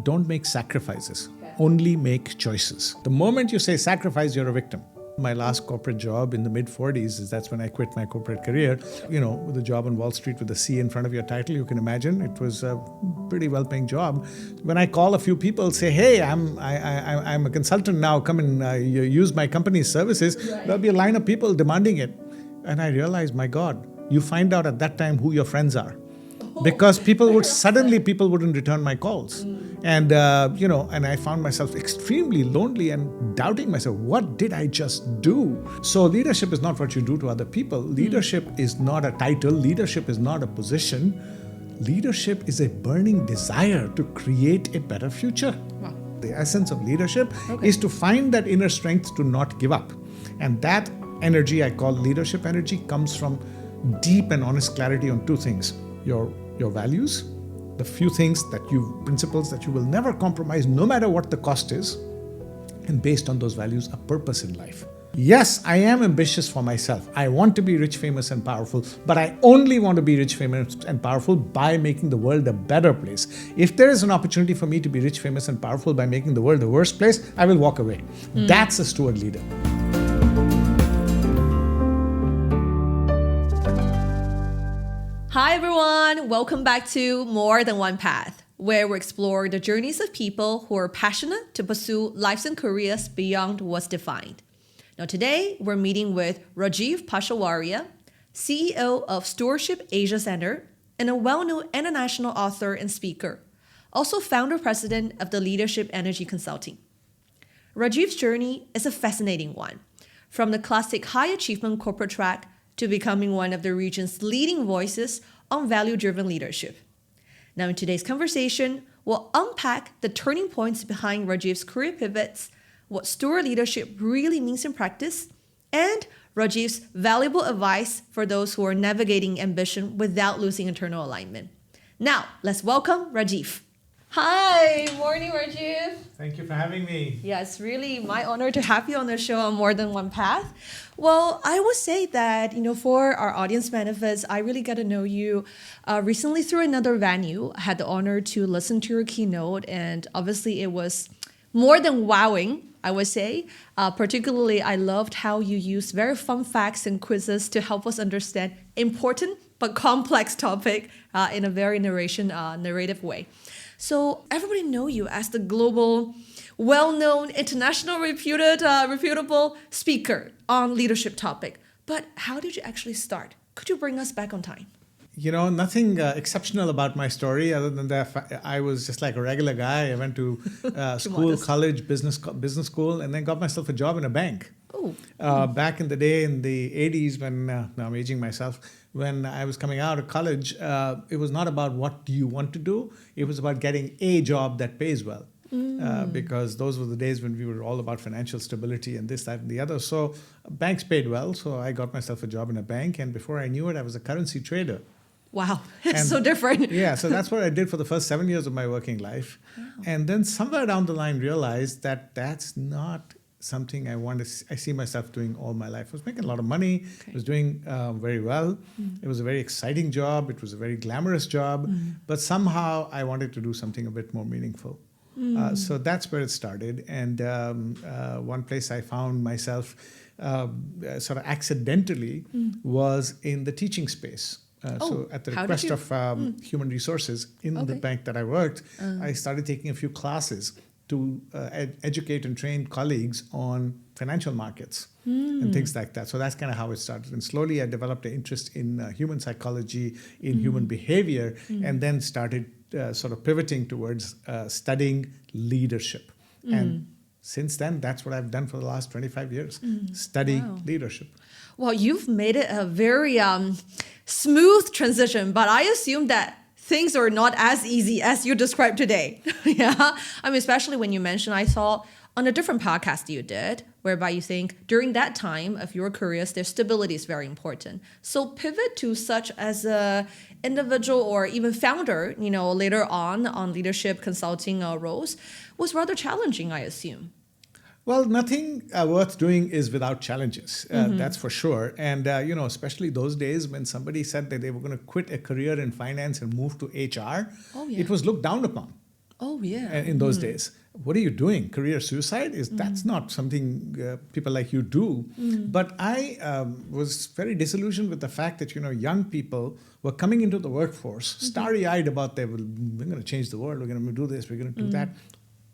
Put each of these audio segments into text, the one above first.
don't make sacrifices. Only make choices. The moment you say sacrifice, you're a victim. My last corporate job in the mid-40s, that's when I quit my corporate career. With a job on Wall Street with a C in front of your title, you can imagine it was a pretty well-paying job. When I call a few people, say, hey, I'm a consultant now, come and use my company's services, there'll be a line of people demanding it. And I realized, my God, you find out at that time who your friends are. Because people wouldn't return my calls. And, and I found myself extremely lonely and doubting myself. What did I just do? So leadership is not what you do to other people. Leadership is not a title. Leadership is not a position. Leadership is a burning desire to create a better future. Wow. The essence of leadership is to find that inner strength to not give up. And that energy I call leadership energy comes from deep and honest clarity on two things. Your values, the few principles that you will never compromise no matter what the cost is, and based on those values, a purpose in life. Yes, I am ambitious for myself. I want to be rich, famous, and powerful, but I only want to be rich, famous, and powerful by making the world a better place. If there is an opportunity for me to be rich, famous, and powerful by making the world a worse place, I will walk away. That's a steward leader. Hi everyone, welcome back to More Than One Path, where we explore the journeys of people who are passionate to pursue lives and careers beyond what's defined. Now today, we're meeting with Rajeev Peshawaria, CEO of Stewardship Asia Center, and a well-known international author and speaker, also founder-president of the Leadership Energy Consulting. Rajeev's journey is a fascinating one, from the classic high-achievement corporate track to becoming one of the region's leading voices on value-driven leadership. Now, in today's conversation, we'll unpack the turning points behind Rajeev's career pivots, what steward leadership really means in practice, and Rajeev's valuable advice for those who are navigating ambition without losing internal alignment. Now, let's welcome Rajeev. Hi, morning, Rajeev. Thank you for having me. Yeah, it's really my honor to have you on the show on More Than One Path. Well, I would say that, for our audience benefits, I really got to know you recently through another venue. I had the honor to listen to your keynote, and obviously it was more than wowing, I would say. Particularly, I loved how you used very fun facts and quizzes to help us understand important but complex topic in a very narrative way. So everybody know you as the global, well-known, international reputable speaker on leadership topic. But how did you actually start? Could you bring us back on time? Nothing exceptional about my story other than that I was just like a regular guy. I went to school, college, business school, and then got myself a job in a bank. Back in the day, in the 80s, when now I'm aging myself, when I was coming out of college, it was not about what do you want to do. It was about getting a job that pays well. Because those were the days when we were all about financial stability and this, that, and the other. So banks paid well. So I got myself a job in a bank. And before I knew it, I was a currency trader. Wow, it's so different. Yeah, so that's what I did for the first 7 years of my working life. Wow. And then somewhere down the line realized that that's not something I see myself doing all my life. I was making a lot of money. I was doing very well. It was a very exciting job. It was a very glamorous job. But somehow I wanted to do something a bit more meaningful. So that's where it started. And one place I found myself sort of accidentally was in the teaching space. So at the request of human resources in the bank that I worked, I started taking a few classes to educate and train colleagues on financial markets and things like that. So that's kind of how it started. And slowly I developed an interest in human psychology, in human behavior, and then started sort of pivoting towards studying leadership. And since then, that's what I've done for the last 25 years, study leadership. Well, you've made it a very smooth transition, but I assume that things are not as easy as you described today. Yeah, I mean, especially when you mentioned, I saw on a different podcast you did, whereby you think during that time of your careers, their stability is very important. So pivot to such as a individual or even founder, later on leadership consulting roles was rather challenging, I assume. Well, nothing worth doing is without challenges. That's for sure. And, especially those days when somebody said that they were going to quit a career in finance and move to HR, it was looked down upon. Oh, yeah. in those days. What are you doing? Career suicide? That's not something people like you do. But I was very disillusioned with the fact that young people were coming into the workforce, starry-eyed about we're going to change the world, we're going to do this, we're going to do that,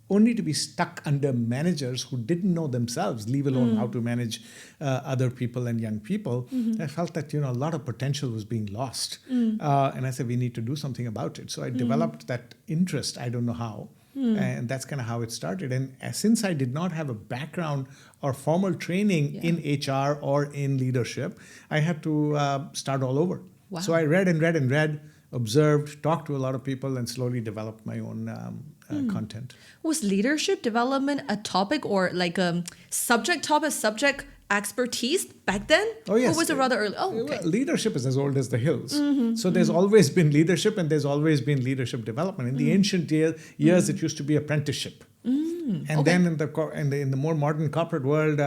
only to be stuck under managers who didn't know themselves, leave alone how to manage other people and young people. I felt that a lot of potential was being lost, and I said we need to do something about it. So I developed that interest. I don't know how. And that's kind of how it started. And since I did not have a background or formal training in HR or in leadership, I had to start all over. Wow. So I read and read and read, observed, talked to a lot of people, and slowly developed my own content. Was leadership development a topic or like a subject expertise back then? Oh, yes. Or was it rather early? Oh, okay. Well, leadership is as old as the hills. So there's always been leadership, and there's always been leadership development. In the ancient years, it used to be apprenticeship. And then in the more modern corporate world,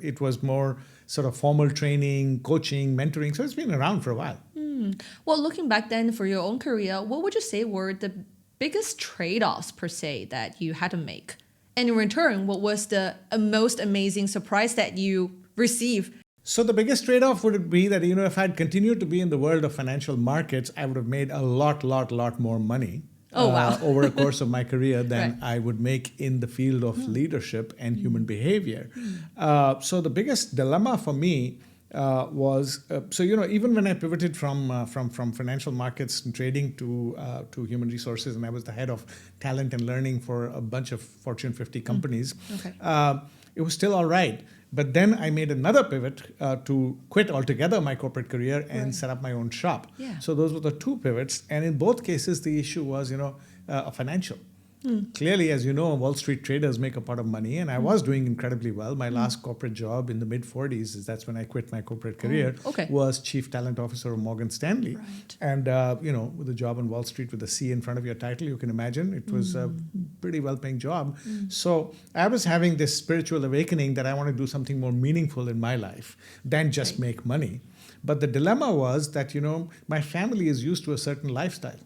it was more sort of formal training, coaching, mentoring. So it's been around for a while. Well, looking back then for your own career, what would you say were the biggest trade-offs per se that you had to make? And in return, what was the most amazing surprise that you received? So the biggest trade-off would be that, if I'd continued to be in the world of financial markets, I would have made a lot more money. Oh, wow. Over a course of my career than Right. I would make in the field of leadership and human behavior. So the biggest dilemma for me was, even when I pivoted from financial markets and trading to human resources, and I was the head of talent and learning for a bunch of Fortune 50 companies, Okay. it was still all right. But then I made another pivot to quit altogether my corporate career and set up my own shop. Yeah. So those were the two pivots. And in both cases, the issue was, financial. Clearly, as you know, Wall Street traders make a pot of money, and I was doing incredibly well. My last corporate job in the mid-40s, that's when I quit my corporate career, okay. was Chief Talent Officer of Morgan Stanley. Right. And, with a job on Wall Street with a C in front of your title, you can imagine it was a pretty well-paying job. So I was having this spiritual awakening that I want to do something more meaningful in my life than just make money. But the dilemma was that, my family is used to a certain lifestyle.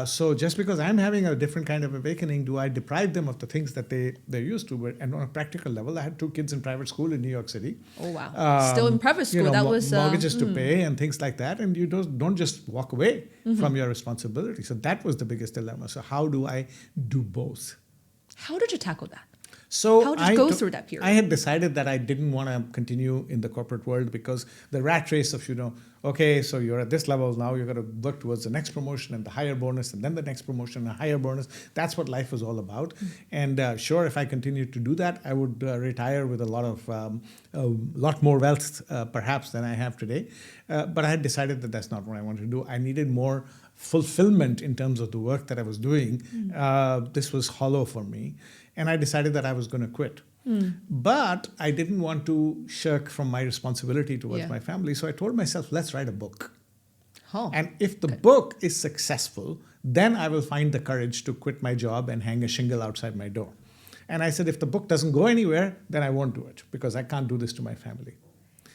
So just because I'm having a different kind of awakening, do I deprive them of the things that they're used to? And on a practical level, I had 2 kids in private school in New York City. Oh, wow. Still in private school. That was mortgages to pay and things like that. And you don't just walk away from your responsibility. So that was the biggest dilemma. So how do I do both? How did you tackle that? So how did you go through that period? I had decided that I didn't want to continue in the corporate world because the rat race of, okay, so you're at this level now, you've got to work towards the next promotion and the higher bonus and then the next promotion and a higher bonus. That's what life was all about. And sure, if I continued to do that, I would retire with a lot more wealth perhaps than I have today. But I had decided that that's not what I wanted to do. I needed more fulfillment in terms of the work that I was doing. This was hollow for me. And I decided that I was going to quit. But I didn't want to shirk from my responsibility towards my family. So I told myself, let's write a book. Oh. And if the book is successful, then I will find the courage to quit my job and hang a shingle outside my door. And I said, if the book doesn't go anywhere, then I won't do it because I can't do this to my family.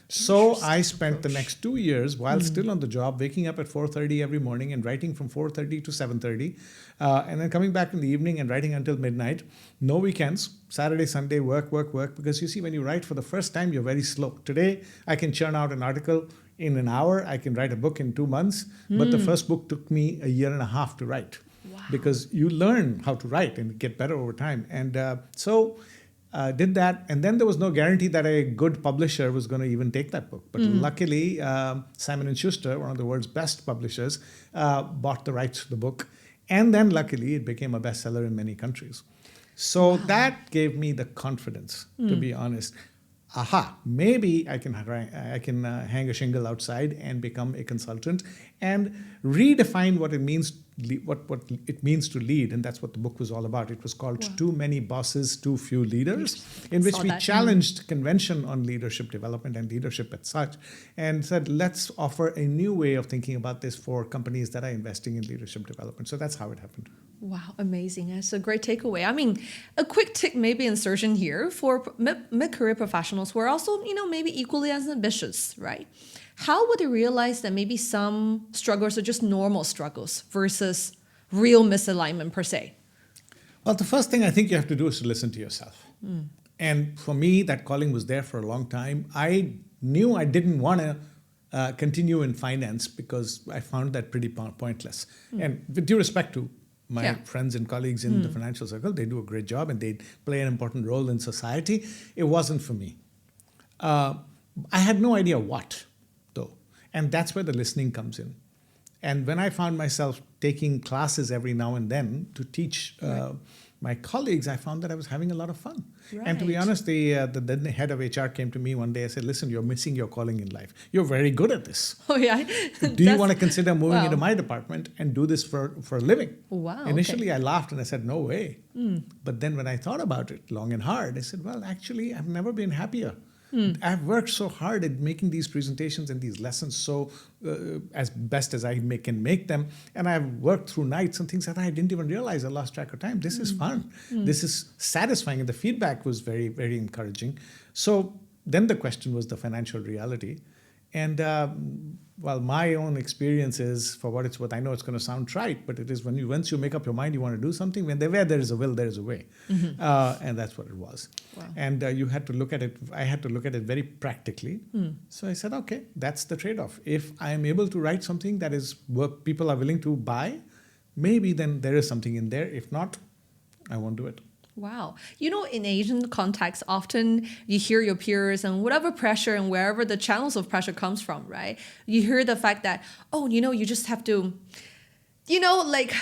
So I spent the next 2 years while still on the job, waking up at 4:30 every morning and writing from 4:30 to 7:30, and then coming back in the evening and writing until midnight. No weekends, Saturday, Sunday, work. Because you see, when you write for the first time, you're very slow. Today, I can churn out an article in an hour. I can write a book in 2 months. But the first book took me a year and a half to write. Wow. Because you learn how to write and get better over time. And did that, and then there was no guarantee that a good publisher was going to even take that book. But luckily, Simon & Schuster, one of the world's best publishers, bought the rights to the book. And then luckily, it became a bestseller in many countries. So that gave me the confidence, to be honest. Maybe I can hang a shingle outside and become a consultant and redefine what it means to lead, and that's what the book was all about. It was called Too Many Bosses, Too Few Leaders, in which we challenged convention on leadership development and leadership as such, and said, let's offer a new way of thinking about this for companies that are investing in leadership development. So that's how it happened. Wow, amazing. That's a great takeaway. I mean, a quick tick maybe insertion here for mid-career professionals who are also, maybe equally as ambitious, right? How would they realize that maybe some struggles are just normal struggles versus real misalignment per se? Well, the first thing I think you have to do is to listen to yourself. And for me, that calling was there for a long time. I knew I didn't want to continue in finance because I found that pretty pointless. And with due respect to my friends and colleagues in the financial circle, they do a great job and they play an important role in society. It wasn't for me. I had no idea what, though. And that's where the listening comes in. And when I found myself taking classes every now and then to teach my colleagues, I found that I was having a lot of fun. And to be honest, the then head of HR came to me one day. I said, listen, you're missing your calling in life. You're very good at this. Oh, yeah. Do you want to consider moving into my department and do this for a living? Wow. Initially, I laughed and I said, no way. But then when I thought about it long and hard, I said, well, actually, I've never been happier. I've worked so hard at making these presentations and these lessons so as best as I can make them. And I've worked through nights and things that I didn't even realize. I lost track of time. This is fun. This is satisfying. And the feedback was very, very encouraging. So then the question was the financial reality. And well, my own experience is, for what it's worth, I know it's going to sound trite, but it is once you make up your mind you want to do something, where there is a will, there is a way. And that's what it was. Wow. And you had to look at it, I had to look at it very practically. So I said, okay, that's the trade-off. If I am able to write something that is what people are willing to buy, maybe then there is something in there. If not, I won't do it. Wow. You know, in Asian context, often you hear your peers and whatever pressure and wherever the channels of pressure comes from, right? You hear the fact that, oh, you just have to, like,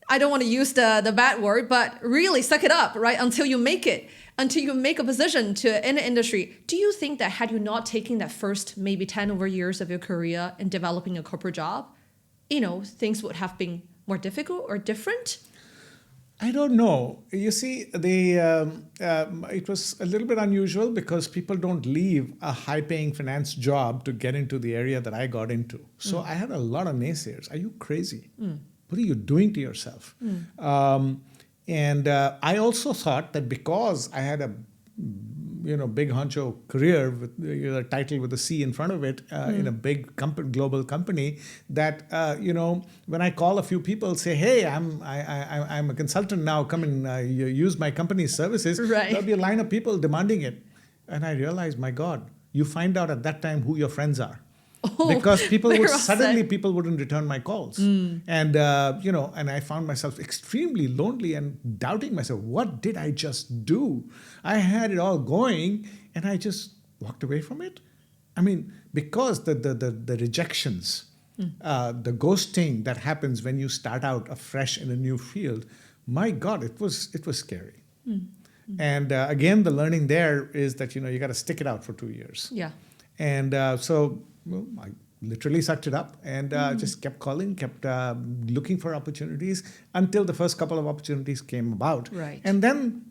I don't want to use the bad word, but really suck it up, right? Until you make it, until you make a position in the industry. Do you think that had you not taken that first maybe 10 over years of your career in developing a corporate job, things would have been more difficult or different? I don't know. You see, it was a little bit unusual because people don't leave a high-paying finance job to get into the area that I got into. So I had a lot of naysayers. Are you crazy? What are you doing to yourself? And I also thought that because I had a big honcho career with a title with a C in front of it in a big global company, that when I call a few people, say, hey, I'm a consultant now, come and use my company's services, there'll be a line of people demanding it. And I realized, my God, you find out at that time who your friends are. Because people wouldn't return my calls. And and I found myself extremely lonely and doubting myself. What did I just do? I had it all going and I just walked away from it. I mean, because the rejections, the ghosting that happens when you start out afresh in a new field, my God, it was scary. And again, the learning there is that you got to stick it out for 2 years. Yeah. And I literally sucked it up and just kept calling, kept looking for opportunities until the first couple of opportunities came about. Right. And then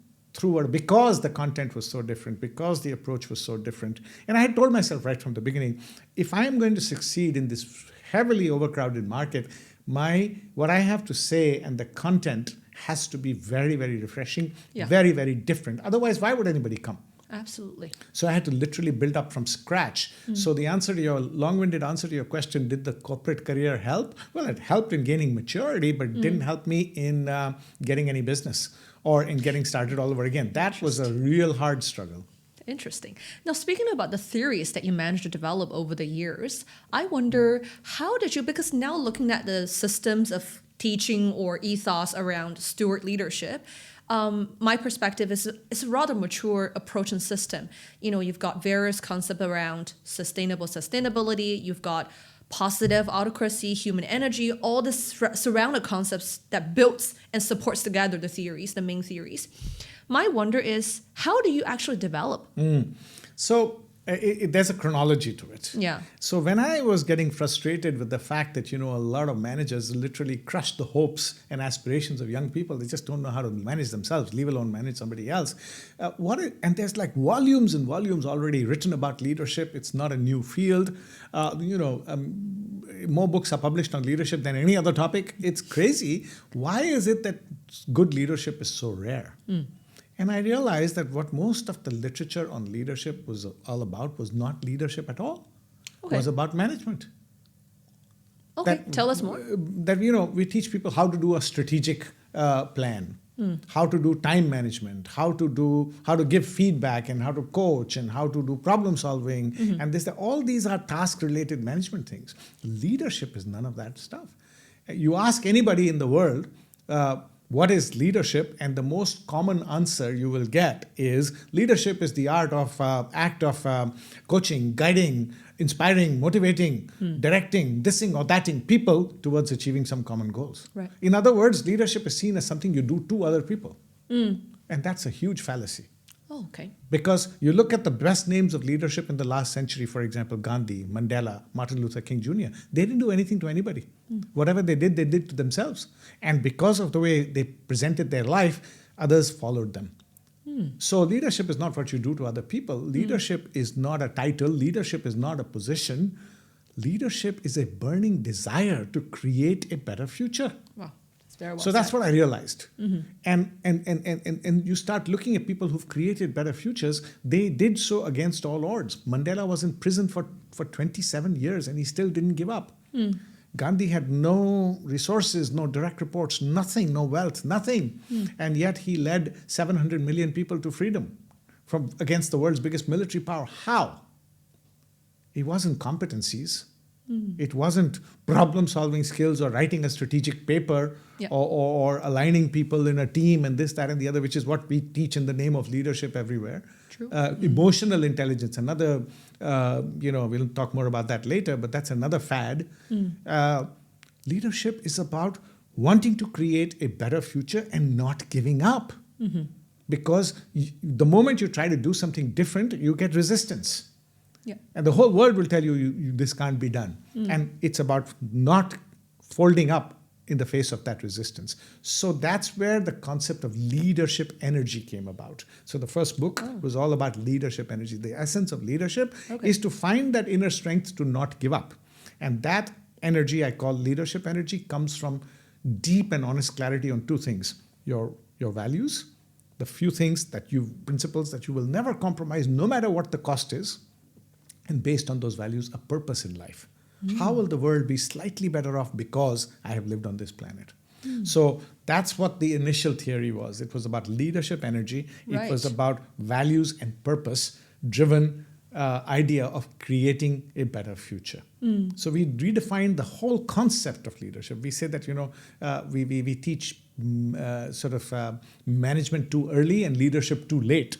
because the content was so different, because the approach was so different. And I had told myself right from the beginning, if I am going to succeed in this heavily overcrowded market, what I have to say and the content has to be very, very refreshing, very, very different. Otherwise, why would anybody come? Absolutely. So I had to literally build up from scratch. So the long-winded answer to your question, did the corporate career help? Well, it helped in gaining maturity, but it didn't help me in getting any business or in getting started all over again. That was a real hard struggle. Interesting. Now, speaking about the theories that you managed to develop over the years, I wonder, how did you, because now looking at the systems of teaching or ethos around steward leadership, my perspective is it's a rather mature approach and system. You've got various concepts around sustainability, you've got positive autocracy, human energy, all the surrounding concepts that builds and supports together the main theories. My wonder is, how do you actually develop? So there's a chronology to it. Yeah. So when I was getting frustrated with the fact that, a lot of managers literally crush the hopes and aspirations of young people, they just don't know how to manage themselves, leave alone manage somebody else. And there's like volumes and volumes already written about leadership. It's not a new field. More books are published on leadership than any other topic. It's crazy. Why is it that good leadership is so rare? And I realized that what most of the literature on leadership was all about was not leadership at all. It was about management. Okay, tell us more. That, we teach people how to do a strategic plan, how to do time management, how to give feedback, and how to coach, and how to do problem solving. And all these are task-related management things. Leadership is none of that stuff. You ask anybody in the world, what is leadership? And the most common answer you will get is leadership is the act of coaching, guiding, inspiring, motivating, directing, thising or thating people towards achieving some common goals. Right. In other words, leadership is seen as something you do to other people. And that's a huge fallacy. Oh, okay. Because you look at the best names of leadership in the last century, for example, Gandhi, Mandela, Martin Luther King Jr., they didn't do anything to anybody. Whatever they did to themselves. And because of the way they presented their life, others followed them. So leadership is not what you do to other people. Leadership is not a title. Leadership is not a position. Leadership is a burning desire to create a better future. Wow. Very well So that's said. what I realized. And you start looking at people who've created better futures. They did so against all odds. Mandela was in prison for 27 years and he still didn't give up. Gandhi had no resources, no direct reports, nothing, no wealth, nothing. And yet he led 700 million people to freedom from against the world's biggest military power. How? It wasn't competencies. It wasn't problem-solving skills or writing a strategic paper or aligning people in a team and this, that, and the other, which is what we teach in the name of leadership everywhere. True. Emotional intelligence, another, we'll talk more about that later, but that's another fad. Leadership is about wanting to create a better future and not giving up. Because the moment you try to do something different, you get resistance. Yeah. And the whole world will tell you this can't be done. And it's about not folding up in the face of that resistance. So that's where the concept of leadership energy came about. So the first book was all about leadership energy. The essence of leadership is to find that inner strength to not give up. And that energy I call leadership energy comes from deep and honest clarity on two things. Your values, the few principles that you will never compromise no matter what the cost is. And based on those values, a purpose in life. How will the world be slightly better off because I have lived on this planet? So that's what the initial theory was. It was about leadership energy. Right. It was about values and purpose-driven idea of creating a better future. So we redefined the whole concept of leadership. We say that, we teach management too early and leadership too late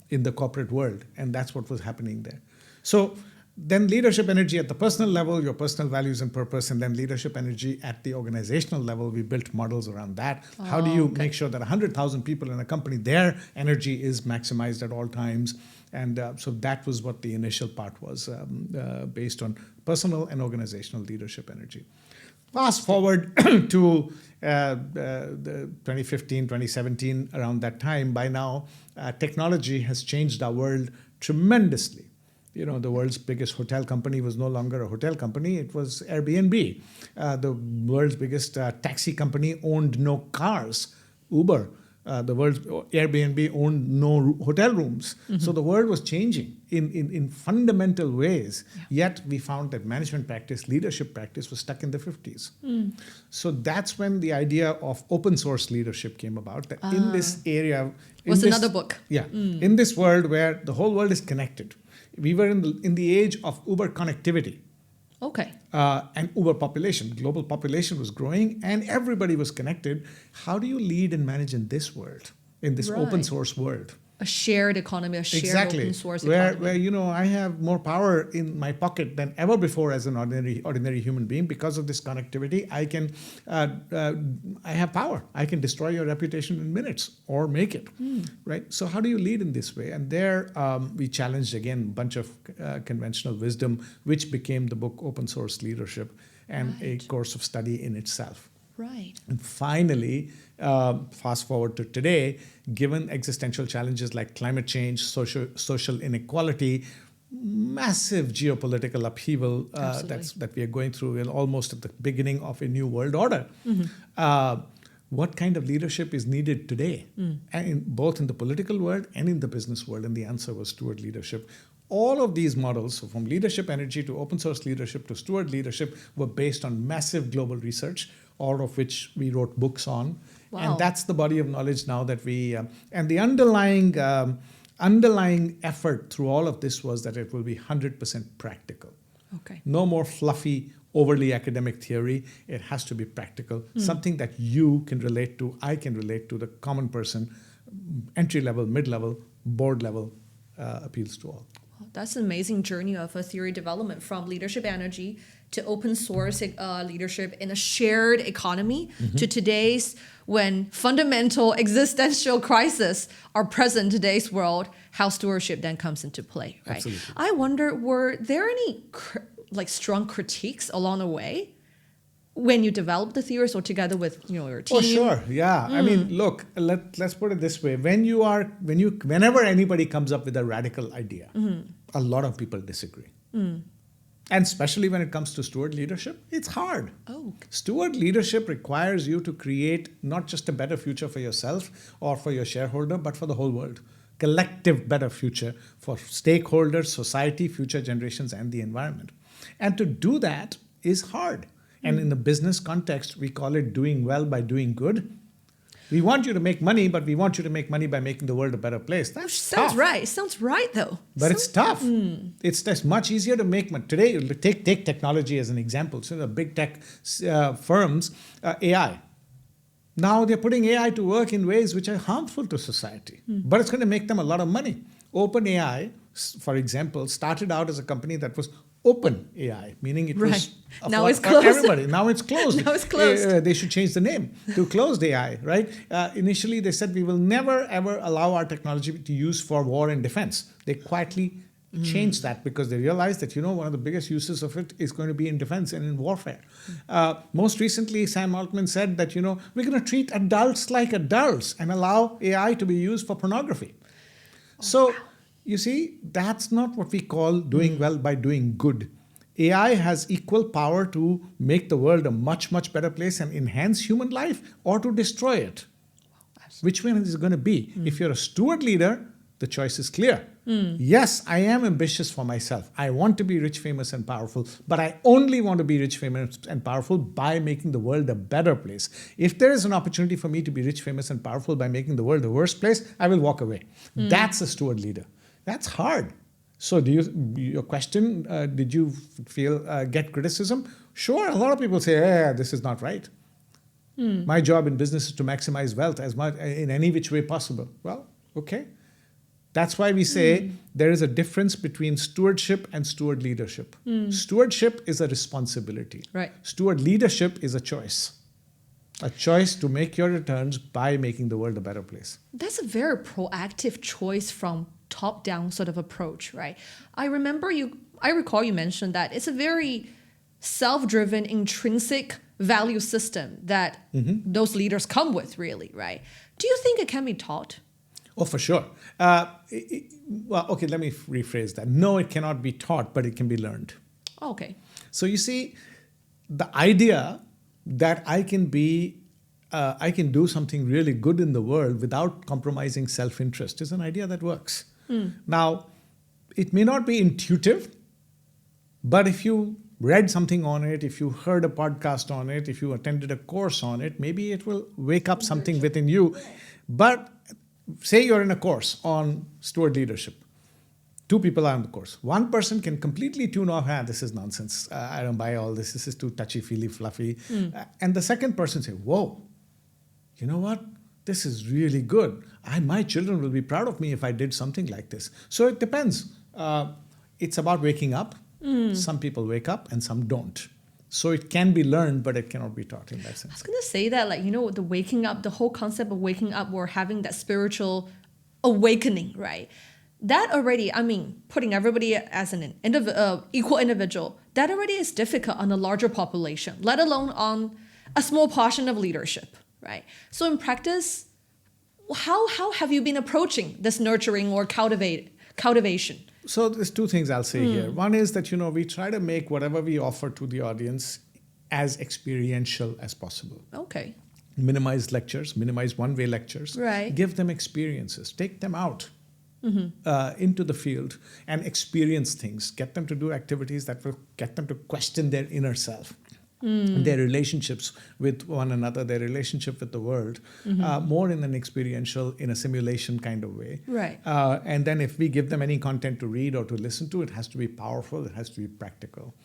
in the corporate world. And that's what was happening there. So then leadership energy at the personal level, your personal values and purpose, and then leadership energy at the organizational level, we built models around that. How do you make sure that 100,000 people in a company, their energy is maximized at all times? And so that was what the initial part was, based on personal and organizational leadership energy. Fast forward to the 2015, 2017, around that time, by now, technology has changed our world tremendously. The world's biggest hotel company was no longer a hotel company. It was Airbnb. The world's biggest taxi company owned no cars, Uber. The world's Airbnb owned no hotel rooms. So the world was changing in fundamental ways. Yet we found that management practice, leadership practice was stuck in the 50s. So that's when the idea of open source leadership came about. That in this area... another book. Yeah. In this world where the whole world is connected. We were in the age of Uber connectivity. Okay. And Uber population. Global population was growing and everybody was connected. How do you lead and manage in this world, in this open source world? A shared economy, a shared open source economy. Where I have more power in my pocket than ever before as an ordinary human being. Because of this connectivity, I have power. I can destroy your reputation in minutes or make it, right? So how do you lead in this way? And there we challenged again a bunch of conventional wisdom, which became the book Open Source Leadership and a course of study in itself. Right. And finally, fast forward to today, given existential challenges like climate change, social inequality, massive geopolitical upheaval that we are going through, and almost at the beginning of a new world order. What kind of leadership is needed today, and both in the political world and in the business world? And the answer was steward leadership. All of these models, so from leadership energy to open source leadership to steward leadership, were based on massive global research, all of which we wrote books on. Wow. And that's the body of knowledge now that we, and the underlying effort through all of this was that it will be 100% practical. Okay. No more fluffy, overly academic theory. It has to be practical, something that you can relate to, I can relate to, the common person, entry level, mid level, board level, appeals to all. That's an amazing journey of a theory development from leadership energy to open source leadership in a shared economy to today's when fundamental existential crises are present in today's world, how stewardship then comes into play, right? Absolutely. I wonder, were there any strong critiques along the way when you developed the theories or together with your team? Oh, sure. Yeah. I mean, look, let's put it this way. Whenever anybody comes up with a radical idea, a lot of people disagree. And especially when it comes to steward leadership, it's hard. Oh. Steward leadership requires you to create not just a better future for yourself or for your shareholder, but for the whole world. Collective better future for stakeholders, society, future generations, and the environment. And to do that is hard. And in the business context, we call it doing well by doing good. We want you to make money, but we want you to make money by making the world a better place. That's Sounds tough. right. It sounds right, though. But it's tough. It's just much easier to make money. Today, take technology as an example. So the big tech firms, AI. Now they're putting AI to work in ways which are harmful to society. But it's going to make them a lot of money. OpenAI, for example, started out as a company that was open AI, meaning it was Now it's for closed. everybody. Now it's closed. Now it's closed. They should change the name to closed AI, right? Initially, they said we will never, ever allow our technology to use for war and defense. They quietly changed that because they realized that, one of the biggest uses of it is going to be in defense and in warfare. Most recently, Sam Altman said that, we're going to treat adults like adults and allow AI to be used for pornography. You see, that's not what we call doing well by doing good. AI has equal power to make the world a much, much better place and enhance human life or to destroy it. Which one is it going to be? If you're a steward leader, the choice is clear. Yes, I am ambitious for myself. I want to be rich, famous, and powerful, but I only want to be rich, famous, and powerful by making the world a better place. If there is an opportunity for me to be rich, famous, and powerful by making the world a worse place, I will walk away. That's a steward leader. That's hard. So your question, did you get criticism? Sure, a lot of people say, this is not right. My job in business is to maximize wealth as much in any which way possible. Well, okay. That's why we say there is a difference between stewardship and steward leadership. Stewardship is a responsibility. Right. Steward leadership is a choice. A choice to make your returns by making the world a better place. That's a very proactive choice from top-down sort of approach, right? I recall you mentioned that it's a very self-driven, intrinsic value system that those leaders come with, really, right? Do you think it can be taught? Oh, for sure. Well, okay, let me rephrase that. No, it cannot be taught, but it can be learned. Oh, okay. So you see, the idea that I can do something really good in the world without compromising self-interest is an idea that works. Now, it may not be intuitive, but if you read something on it, if you heard a podcast on it, if you attended a course on it, maybe it will wake up something within you. But say you're in a course on steward leadership. 2 people are on the course. One person can completely tune off, this is nonsense. I don't buy all this. This is too touchy-feely, fluffy. And the second person say, whoa, you know what? This is really good. My children will be proud of me if I did something like this. So it depends. It's about waking up. Some people wake up and some don't. So it can be learned, but it cannot be taught in that sense. I was going to say that, the waking up, the whole concept of waking up or having that spiritual awakening, right? That already, putting everybody as an equal individual, that already is difficult on a larger population, let alone on a small portion of leadership, right? So in practice, how have you been approaching this nurturing or cultivation? So there's 2 things I'll say here. One is that, we try to make whatever we offer to the audience as experiential as possible. Okay. Minimize lectures, minimize one-way lectures. Right. Give them experiences. Take them out. into the field and experience things, get them to do activities that will get them to question their inner self. Their relationships with one another, their relationship with the world, more in an experiential, in a simulation kind of way. Right. And then if we give them any content to read or to listen to, it has to be powerful, it has to be practical.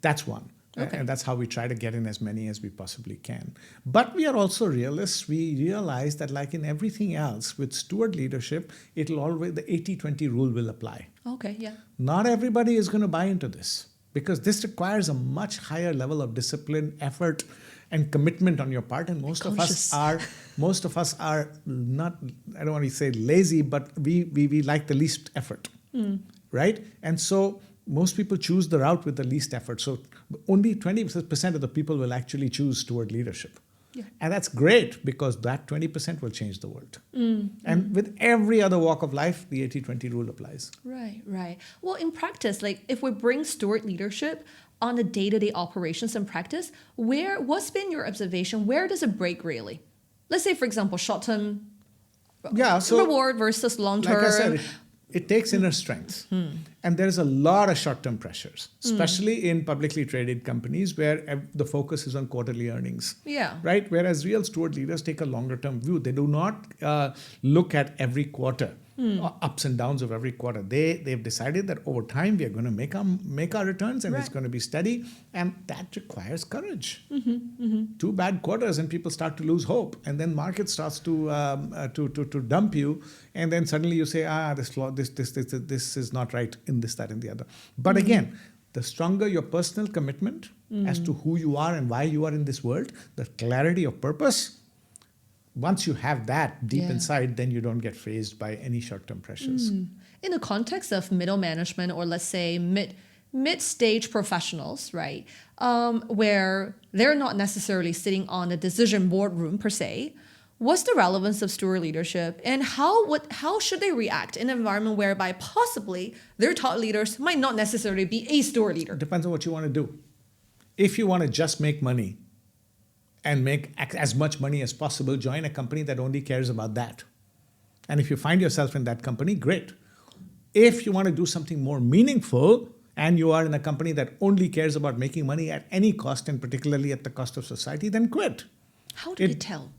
That's one. Okay. And that's how we try to get in as many as we possibly can. But we are also realists. We realize that like in everything else, with steward leadership, it'll always, the 80-20 rule will apply. Okay, yeah. Not everybody is going to buy into this, because this requires a much higher level of discipline, effort, and commitment on your part. And most of us are not, I don't want to say lazy, but we like the least effort, right? And so most people choose the route with the least effort. So only 20% of the people will actually choose steward leadership. Yeah. And that's great, because that 20% will change the world. And with every other walk of life, the 80-20 rule applies. Right, right. Well, in practice, like if we bring steward leadership on the day-to-day operations and practice, what's been your observation? Where does it break really? Let's say, for example, short-term reward versus long-term. Like I said, it takes inner strength. And there's a lot of short-term pressures, especially in publicly traded companies where the focus is on quarterly earnings. Yeah. Right? Whereas real steward leaders take a longer-term view. They do not look at every quarter, ups and downs of every quarter. They've decided that over time we are going to make our returns, and it's going to be steady, and that requires courage. 2 bad quarters and people start to lose hope, and then market starts to dump you, and then suddenly you say, this is not right in this, that, and the other. But again, the stronger your personal commitment as to who you are and why you are in this world, the clarity of purpose, once you have that deep inside, then you don't get fazed by any short-term pressures. In the context of middle management, or let's say mid-stage professionals, right, where they're not necessarily sitting on a decision boardroom per se, what's the relevance of steward leadership, and how should they react in an environment whereby possibly their top leaders might not necessarily be a steward leader? It depends on what you want to do. If you want to just make money and make as much money as possible, join a company that only cares about that. And if you find yourself in that company, great. If you want to do something more meaningful and you are in a company that only cares about making money at any cost, and particularly at the cost of society, then quit. How do you tell?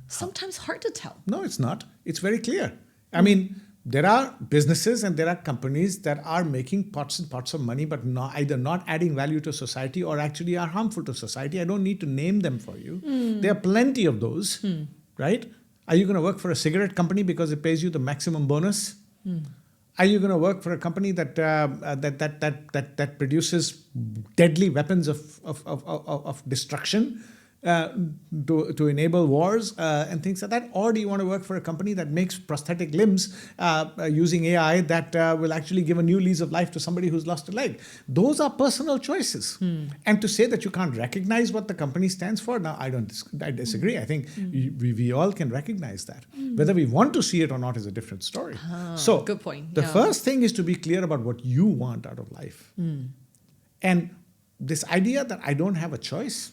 Sometimes hard to tell. No, it's not. It's very clear. I mean, there are businesses and there are companies that are making pots and pots of money, but either not adding value to society or actually are harmful to society. I don't need to name them for you. There are plenty of those, right? Are you going to work for a cigarette company because it pays you the maximum bonus? Are you going to work for a company that produces deadly weapons of destruction? To enable wars and things like that? Or do you want to work for a company that makes prosthetic limbs using AI that will actually give a new lease of life to somebody who's lost a leg? Those are personal choices. And to say that you can't recognize what the company stands for, now I disagree. I think we all can recognize that. Whether we want to see it or not is a different story. So good point. The first thing is to be clear about what you want out of life. And this idea that I don't have a choice,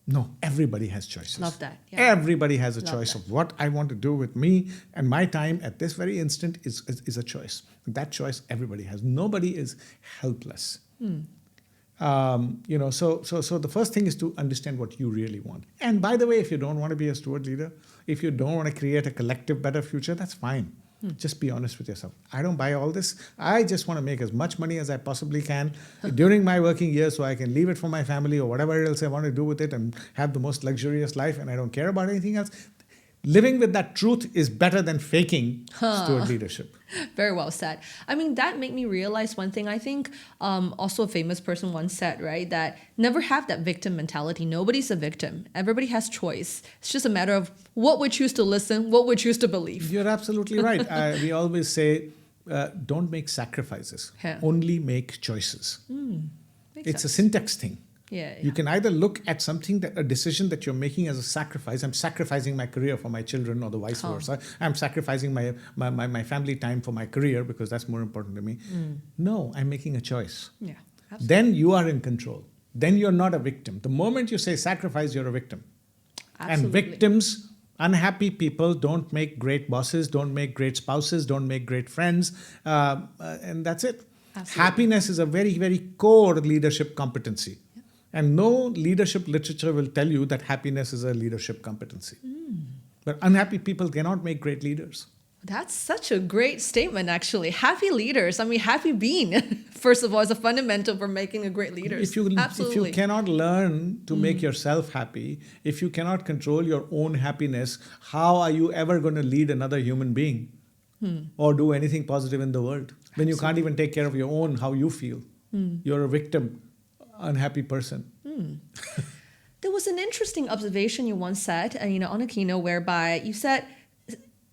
no, everybody has choices. Love that. Yeah. Everybody has a choice of what I want to do with me and my time at this very instant is a choice. That choice everybody has. Nobody is helpless. So the first thing is to understand what you really want. And by the way, if you don't want to be a steward leader, if you don't want to create a collective better future, that's fine. Just be honest with yourself. I don't buy all this. I just want to make as much money as I possibly can during my working years so I can leave it for my family or whatever else I want to do with it and have the most luxurious life, and I don't care about anything else. Living with that truth is better than faking steward leadership. Very well said. I mean, that made me realize one thing. I think also a famous person once said, right, that never have that victim mentality. Nobody's a victim. Everybody has choice. It's just a matter of what we choose to listen, what we choose to believe. You're absolutely right. We always say, don't make sacrifices. Only make choices. It's a syntax thing. Yeah. You can either look at a decision that you're making as a sacrifice. I'm sacrificing my career for my children, or the vice versa. I'm sacrificing my family time for my career because that's more important to me. No, I'm making a choice. Yeah, absolutely. Then you are in control. Then you're not a victim. The moment you say sacrifice, you're a victim. Absolutely. And victims Unhappy people don't make great bosses, don't make great spouses, don't make great friends, and that's it. Absolutely. Happiness is a very, very core leadership competency. Yep. And no leadership literature will tell you that happiness is a leadership competency. But unhappy people cannot make great leaders. That's such a great statement, actually. Happy leaders, happy being, first of all, is a fundamental for making a great leader. If you cannot learn to make yourself happy, if you cannot control your own happiness, how are you ever going to lead another human being or do anything positive in the world? When you can't even take care of your own, how you feel. You're a victim, unhappy person. There was an interesting observation you once said, on a keynote, whereby you said,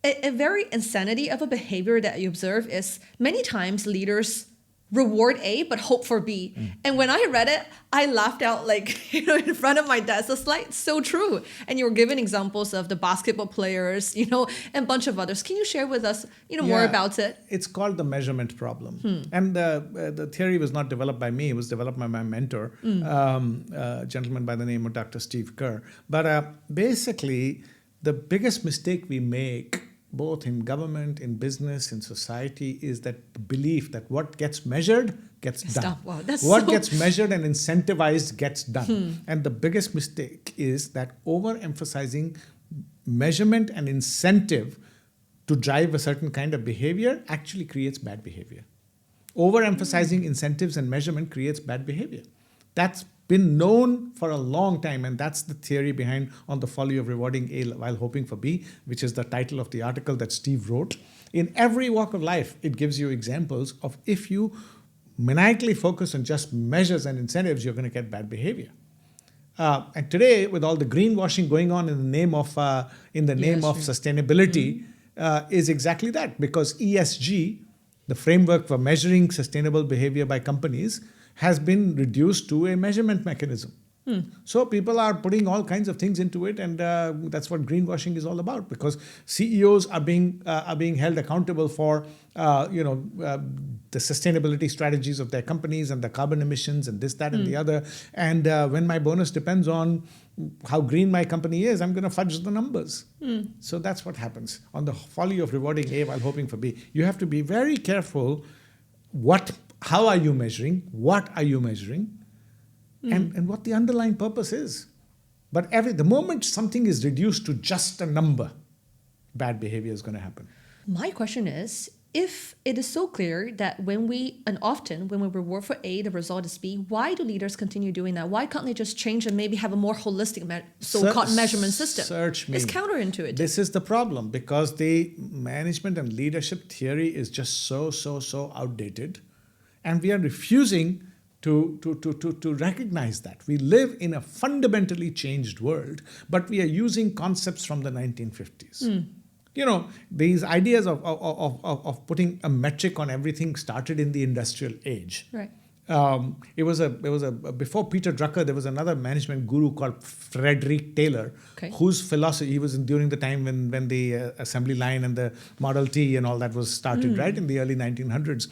a very insanity of a behavior that you observe is many times leaders reward A but hope for B. And when I read it, I laughed out in front of my desk. It's like so true. And you were giving examples of the basketball players, and a bunch of others. Can you share with us, more about it? It's called the measurement problem. And the theory was not developed by me. It was developed by my mentor, a gentleman by the name of Dr. Steve Kerr. But basically, the biggest mistake we make, both in government, in business, in society, is that belief that what gets measured gets done. Wow, what gets measured and incentivized gets done. And the biggest mistake is that overemphasizing measurement and incentive to drive a certain kind of behavior actually creates bad behavior. Overemphasizing incentives and measurement creates bad behavior. That's been known for a long time, and that's the theory behind On the Folly of Rewarding A While Hoping for B, which is the title of the article that Steve wrote. In every walk of life, it gives you examples of if you maniacally focus on just measures and incentives, you're going to get bad behavior. And today, with all the greenwashing going on in the name of sustainability, is exactly that, because ESG, the framework for measuring sustainable behavior by companies, has been reduced to a measurement mechanism. So people are putting all kinds of things into it, and that's what greenwashing is all about. Because CEOs are being held accountable for the sustainability strategies of their companies and the carbon emissions and this, that, and the other. And when my bonus depends on how green my company is, I'm going to fudge the numbers. So that's what happens. On the folly of rewarding A while hoping for B, you have to be very careful. How are you measuring? What are you measuring? And what the underlying purpose is. But the moment something is reduced to just a number, bad behavior is going to happen. My question is, if it is so clear that often when we reward for A, the result is B, why do leaders continue doing that? Why can't they just change and maybe have a more holistic so-called measurement system? Search me. It's counterintuitive. This is the problem, because the management and leadership theory is just so outdated. And we are refusing to recognize that. We live in a fundamentally changed world, but we are using concepts from the 1950s. These ideas of putting a metric on everything started in the industrial age. Right. It was before Peter Drucker, there was another management guru called Frederick Taylor, whose philosophy, he was during the time when the assembly line and the Model T and all that was started, right, in the early 1900s.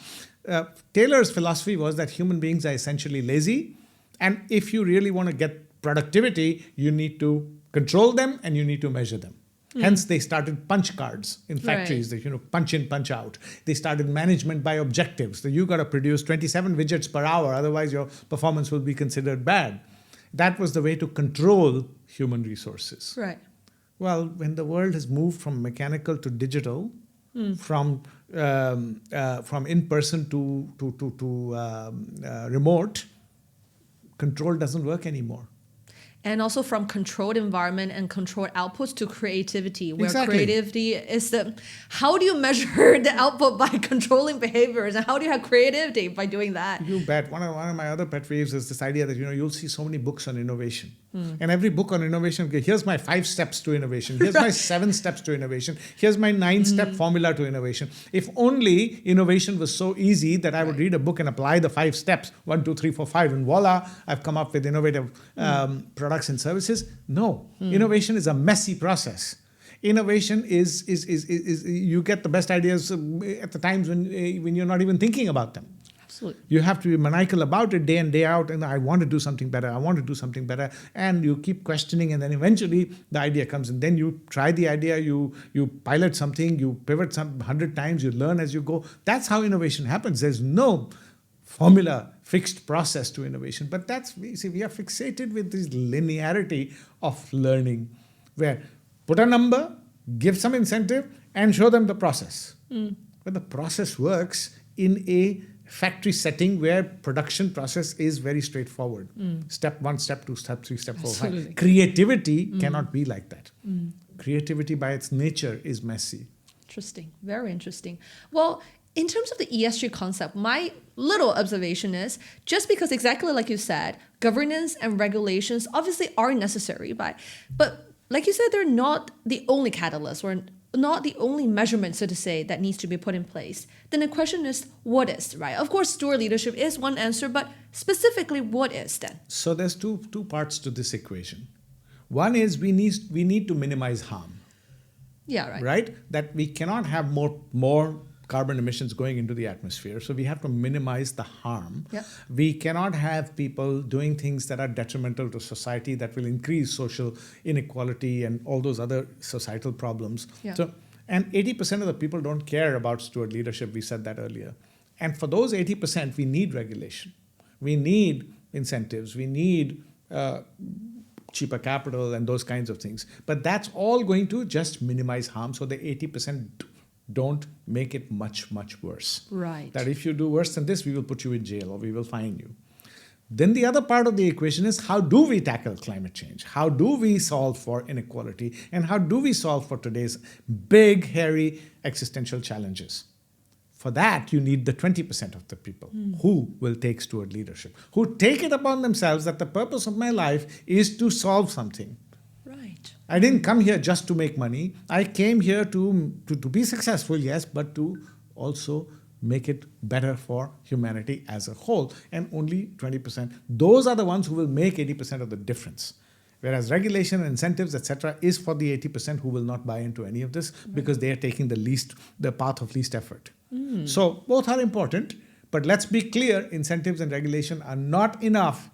Taylor's philosophy was that human beings are essentially lazy, and if you really want to get productivity, you need to control them and you need to measure them. Hence, they started punch cards in factories, that punch in, punch out. They started management by objectives. So you got to produce 27 widgets per hour, otherwise your performance will be considered bad. That was the way to control human resources. Right. Well, when the world has moved from mechanical to digital, from in-person to remote, control doesn't work anymore. And also from controlled environment and controlled outputs to creativity, where creativity is how do you measure the output by controlling behaviors, and how do you have creativity by doing that? You bet. One of my other pet peeves is this idea that you'll see so many books on innovation. And every book on innovation, here's my 5 steps to innovation. Here's my 7 steps to innovation. Here's my 9-step formula to innovation. If only innovation was so easy that I would read a book and apply the 5 steps, 1, 2, 3, 4, 5, and voila, I've come up with innovative products and services. No, innovation is a messy process. Innovation is you get the best ideas at the times when you're not even thinking about them. Absolutely. You have to be maniacal about it day in, day out. And I want to do something better. I want to do something better. And you keep questioning. And then eventually the idea comes. And then you try the idea. You pilot something. You pivot some 100 times. You learn as you go. That's how innovation happens. There's no formula, fixed process to innovation. But we are fixated with this linearity of learning where put a number, give some incentive, and show them the process. But the process works in a factory setting where production process is very straightforward. Step 1, step 2, step 3, step 4, 5. Creativity cannot be like that. Creativity by its nature is messy. Interesting. Very interesting. Well, in terms of the ESG concept, my little observation is just because exactly like you said, governance and regulations obviously are necessary, but like you said, they're not the only catalyst or not the only measurement, so to say, that needs to be put in place. Then the question is, what is, right? Of course, steward leadership is one answer, but specifically, what is then? So there's two parts to this equation. One is we need to minimize harm. Yeah, right. Right? That we cannot have more carbon emissions going into the atmosphere. So we have to minimize the harm. Yeah. We cannot have people doing things that are detrimental to society that will increase social inequality and all those other societal problems. Yeah. So, and 80% of the people don't care about steward leadership. We said that earlier. And for those 80%, we need regulation. We need incentives. We need cheaper capital and those kinds of things. But that's all going to just minimize harm. So the 80% don't make it much, much worse. Right. That if you do worse than this, we will put you in jail or we will fine you. Then the other part of the equation is how do we tackle climate change? How do we solve for inequality? And how do we solve for today's big, hairy existential challenges? For that, you need the 20% of the people who will take steward leadership, who take it upon themselves that the purpose of my life is to solve something. Right. I didn't come here just to make money. I came here to be successful, yes, but to also make it better for humanity as a whole. And only 20%. Those are the ones who will make 80% of the difference. Whereas regulation, incentives, etc., is for the 80% who will not buy into any of this because they are taking the path of least effort. So both are important, but let's be clear, incentives and regulation are not enough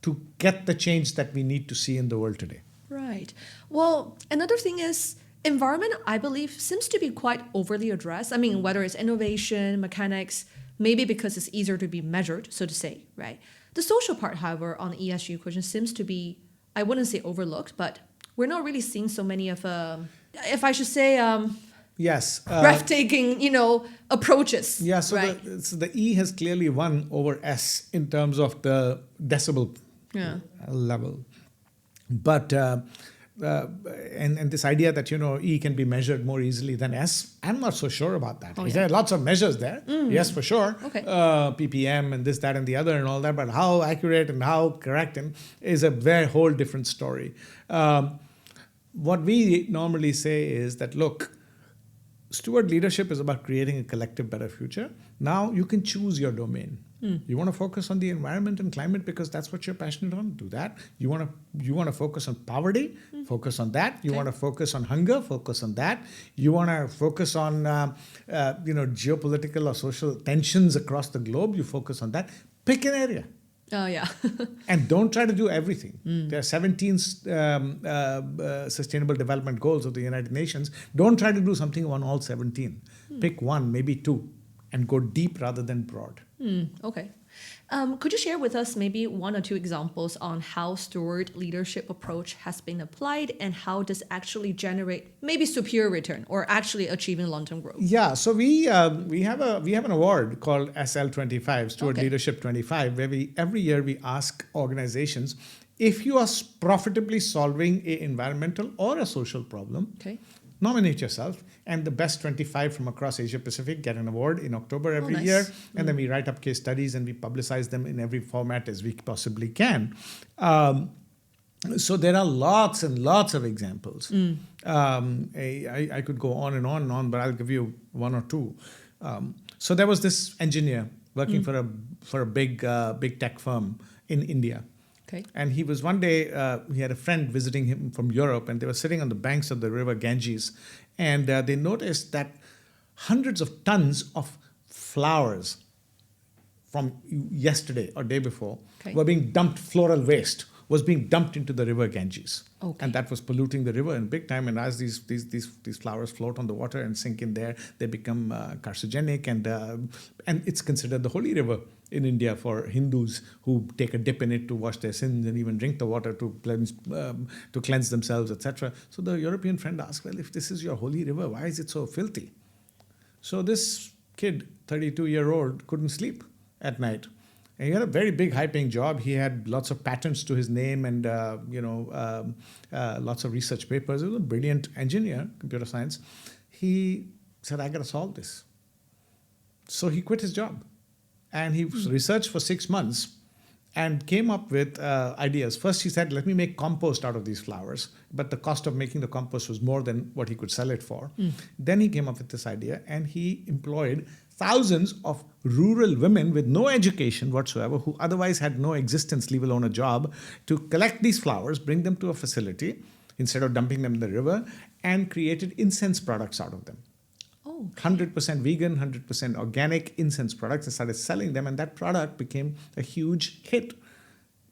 to get the change that we need to see in the world today. Right. Well, another thing is environment, I believe, seems to be quite overly addressed. I mean, whether it's innovation, mechanics, maybe because it's easier to be measured, so to say, right? The social part, however, on the ESG equation seems to be, I wouldn't say overlooked, but we're not really seeing so many of, if I should say, yes, breathtaking, approaches. Yeah, so, right? so the E has clearly won over S in terms of the decibel level. But and this idea that E can be measured more easily than S, I'm not so sure about that. There are lots of measures there, yes, for sure. Okay. ppm and this, that, and the other, and all that. But how accurate and how correct is a whole different story. What we normally say is that look, steward leadership is about creating a collective better future. Now you can choose your domain. You want to focus on the environment and climate because that's what you're passionate on, do that. You want to focus on poverty, focus on that. You want to focus on hunger, focus on that. You want to focus on geopolitical or social tensions across the globe, you focus on that. Pick an area. Oh, yeah. And don't try to do everything. There are 17 Sustainable Development Goals of the United Nations. Don't try to do something on all 17. Pick one, maybe two, and go deep rather than broad. Okay. Could you share with us maybe one or two examples on how steward leadership approach has been applied and how does actually generate maybe superior return or actually achieving long-term growth? Yeah, so we have an award called SL25, Steward Leadership 25, where every year we ask organizations, if you are profitably solving an environmental or a social problem, nominate yourself, and the best 25 from across Asia Pacific get an award in October every year. And then we write up case studies and we publicize them in every format as we possibly can. So there are lots and lots of examples. I could go on and on and on, but I'll give you one or two. So there was this engineer working for a big tech firm in India. And he was one day, he had a friend visiting him from Europe, and they were sitting on the banks of the river Ganges, and they noticed that hundreds of tons of flowers from yesterday or day before Okay. were being dumped, floral waste was being dumped into the river Ganges. Okay. And that was polluting the river in big time. And as these flowers float on the water and sink in there, they become carcinogenic, and it's considered the holy river in India for Hindus who take a dip in it to wash their sins and even drink the water to cleanse themselves, etc. So the European friend asked, well, if this is your holy river, why is it so filthy? So this kid, 32-year-old, couldn't sleep at night. And he had a very big, high-paying job. He had lots of patents to his name and lots of research papers. He was a brilliant engineer, computer science. He said, I got to solve this. So he quit his job. And he researched for 6 months and came up with ideas. First, he said, let me make compost out of these flowers. But the cost of making the compost was more than what he could sell it for. Then he came up with this idea, and he employed thousands of rural women with no education whatsoever, who otherwise had no existence, leave alone a job, to collect these flowers, bring them to a facility instead of dumping them in the river, and created incense products out of them. 100% vegan, 100% organic incense products. They started selling them, and that product became a huge hit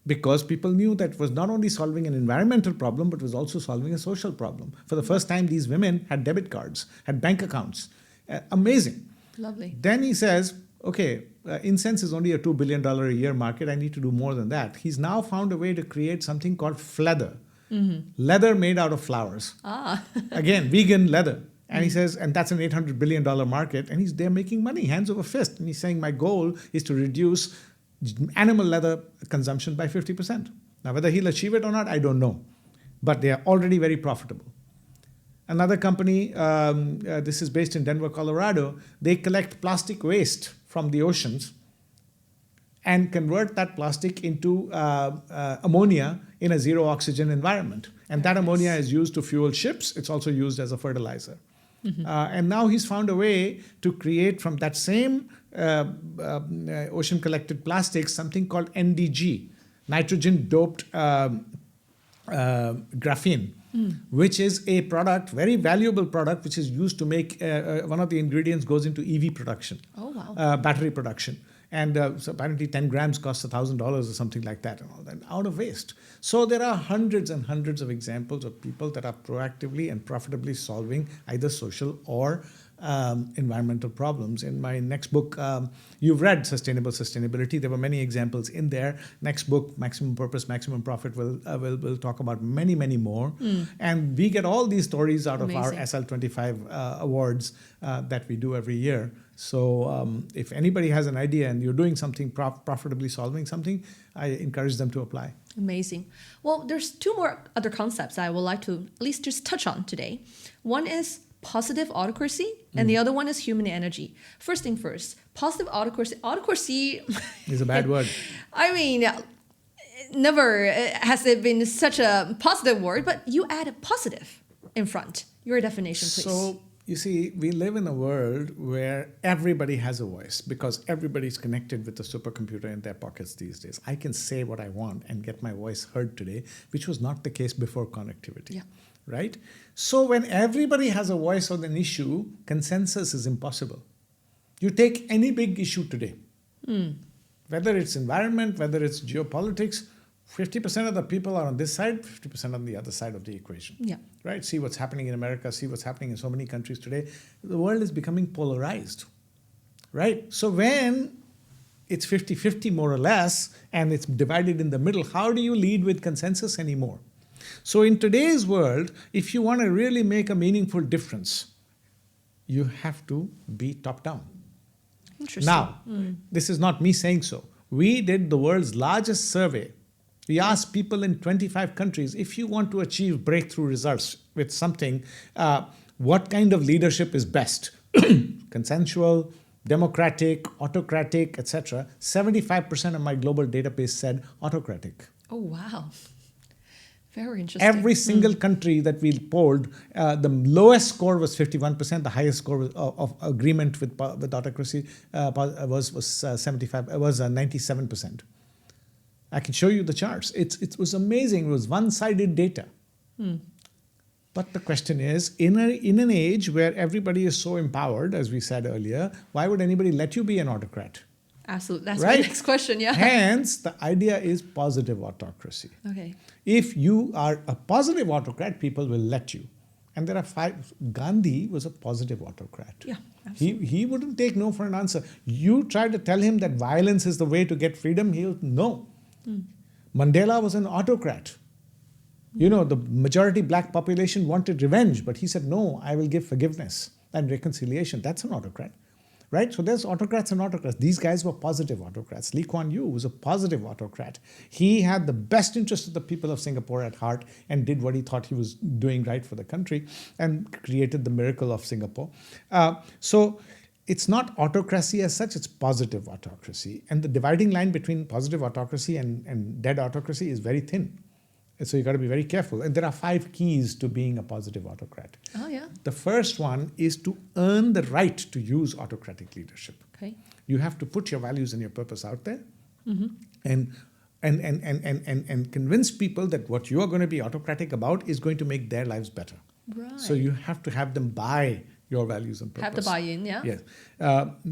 because people knew that it was not only solving an environmental problem, but was also solving a social problem. For the first time, these women had debit cards, had bank accounts. Amazing. Lovely. Then he says, okay, incense is only a $2 billion a year market. I need to do more than that. He's now found a way to create something called fleather. Leather made out of flowers. Again, vegan leather. And he says, and that's an $800 billion market, and they're making money, hands over fist. And he's saying, my goal is to reduce animal leather consumption by 50%. Now, whether he'll achieve it or not, I don't know. But they are already very profitable. Another company, this is based in Denver, Colorado, they collect plastic waste from the oceans and convert that plastic into ammonia in a zero oxygen environment. And that ammonia is used to fuel ships. It's also used as a fertilizer. And now he's found a way to create from that same ocean collected plastics something called NDG, nitrogen doped graphene, which is a product, very valuable product, which is used to make one of the ingredients goes into EV production, battery production. And so apparently 10 grams costs $1,000 or something like that, and all that, out of waste. So there are hundreds and hundreds of examples of people that are proactively and profitably solving either social or environmental problems. In my next book, you've read Sustainable Sustainability. There were many examples in there. Next book, Maximum Purpose, Maximum Profit, will talk about many, many more. And we get all these stories out of our SL25 awards that we do every year. So if anybody has an idea and you're doing something, profitably solving something, I encourage them to apply. Amazing. Well, there's two more other concepts I would like to at least just touch on today. One is positive autocracy, and the other one is human energy. First thing first, positive autocracy. Autocracy is a bad word. I mean, never has it been such a positive word, but you add a positive in front. Your definition, please. So, you see, we live in a world where everybody has a voice because everybody's connected with a supercomputer in their pockets these days. I can say what I want and get my voice heard today, which was not the case before connectivity. Yeah. Right? So when everybody has a voice on an issue, consensus is impossible. You take any big issue today, whether it's environment, whether it's geopolitics, 50% of the people are on this side, 50% on the other side of the equation. Yeah. Right? See what's happening in America, see what's happening in so many countries today. The world is becoming polarized. Right? So when it's 50-50 more or less, and it's divided in the middle, how do you lead with consensus anymore? So in today's world, if you want to really make a meaningful difference, you have to be top down. Interesting. Now, this is not me saying so. We did the world's largest survey. We asked people in 25 countries, if you want to achieve breakthrough results with something, what kind of leadership is best? Consensual, democratic, autocratic, etc. 75% of my global database said autocratic. Oh, wow. Very interesting. Every single country that we polled, the lowest score was 51%. The highest score of agreement with autocracy was 97%. I can show you the charts. It was amazing. It was one-sided data. But the question is, in an age where everybody is so empowered, as we said earlier, why would anybody let you be an autocrat? Absolutely. That's Right? my next question. Yeah. Hence, the idea is positive autocracy. Okay. If you are a positive autocrat, people will let you. And there are 5. Gandhi was a positive autocrat. Yeah. He wouldn't take no for an answer. You try to tell him that violence is the way to get freedom, he'll no. Mandela was an autocrat. You know, the majority black population wanted revenge, but he said, no, I will give forgiveness and reconciliation. That's an autocrat, right? So there's autocrats and autocrats. These guys were positive autocrats. Lee Kuan Yew was a positive autocrat. He had the best interest of the people of Singapore at heart and did what he thought he was doing right for the country and created the miracle of Singapore. So it's not autocracy as such, it's positive autocracy. And the dividing line between positive autocracy and dead autocracy is very thin. So you got to be very careful. And there are 5 keys to being a positive autocrat. Oh, yeah. The first one is to earn the right to use autocratic leadership. Okay. You have to put your values and your purpose out there and convince people that what you are going to be autocratic about is going to make their lives better. Right. So you have to have them buy your values and purpose. Have the buy-in, yeah? Yes.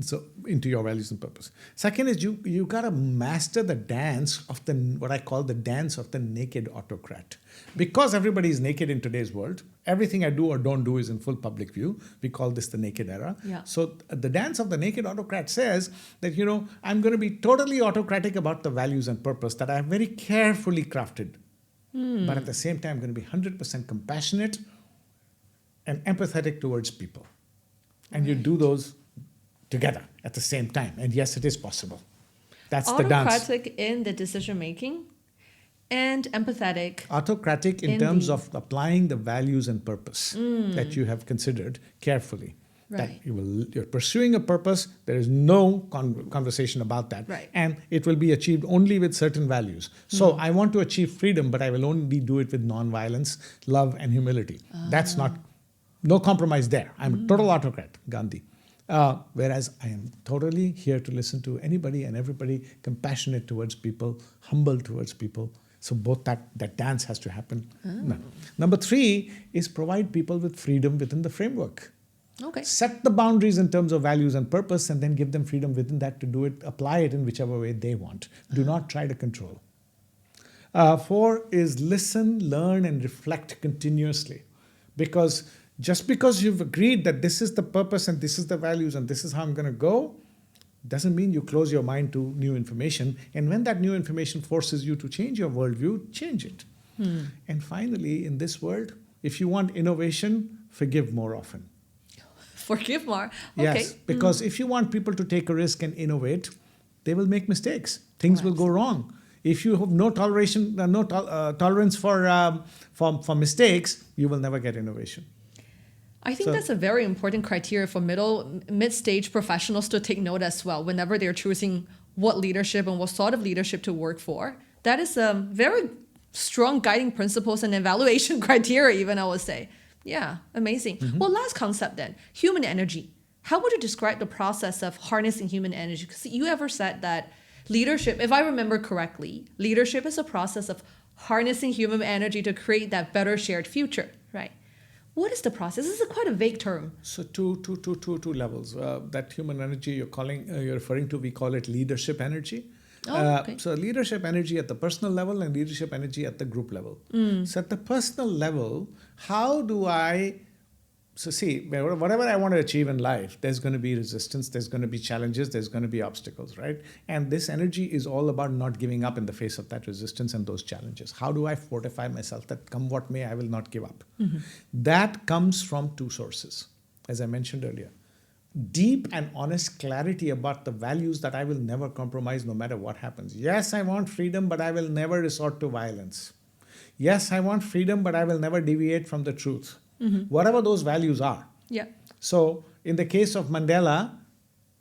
So into your values and purpose. Second is you got to master the dance of what I call the dance of the naked autocrat. Because everybody is naked in today's world, everything I do or don't do is in full public view. We call this the naked era. Yeah. So the dance of the naked autocrat says that, I'm going to be totally autocratic about the values and purpose that I have very carefully crafted. But at the same time, I'm going to be 100% compassionate and empathetic towards people. And you do those together at the same time. And yes, it is possible. That's the dance. Autocratic in the decision making and empathetic. Autocratic in terms of applying the values and purpose that you have considered carefully. Right. That you're pursuing a purpose, there is no conversation about that. Right. And it will be achieved only with certain values. So I want to achieve freedom, but I will only do it with non-violence, love, and humility. That's not... No compromise there. I'm a total autocrat, Gandhi. Whereas I am totally here to listen to anybody and everybody, compassionate towards people, humble towards people. So both that dance has to happen. No. Number 3 is provide people with freedom within the framework. Okay. Set the boundaries in terms of values and purpose and then give them freedom within that to do it, apply it in whichever way they want. Do not try to control. 4 is listen, learn, and reflect continuously. Because just because you've agreed that this is the purpose and this is the values and this is how I'm going to go, doesn't mean you close your mind to new information. And when that new information forces you to change your worldview, change it. And finally, in this world, if you want innovation, forgive more often. Forgive more. Okay. Yes, because if you want people to take a risk and innovate, they will make mistakes. Things will go wrong. If you have no tolerance for mistakes, you will never get innovation. I think that's a very important criteria for mid-stage professionals to take note as well whenever they're choosing what leadership and what sort of leadership to work for. That is a very strong guiding principles and evaluation criteria, even I would say. Yeah, amazing. Well, last concept then, human energy. How would you describe the process of harnessing human energy? Because you ever said that leadership, if I remember correctly, leadership is a process of harnessing human energy to create that better shared future, right? What is the process? This is quite a vague term. So two levels. That human energy you're referring to, we call it leadership energy. Okay. So leadership energy at the personal level and leadership energy at the group level. So at the personal level, how do I... So see, whatever I want to achieve in life, there's going to be resistance, there's going to be challenges, there's going to be obstacles, right? And this energy is all about not giving up in the face of that resistance and those challenges. How do I fortify myself that come what may, I will not give up? That comes from 2 sources, as I mentioned earlier. Deep and honest clarity about the values that I will never compromise no matter what happens. Yes, I want freedom, but I will never resort to violence. Yes, I want freedom, but I will never deviate from the truth. Whatever those values are. Yeah. So in the case of Mandela,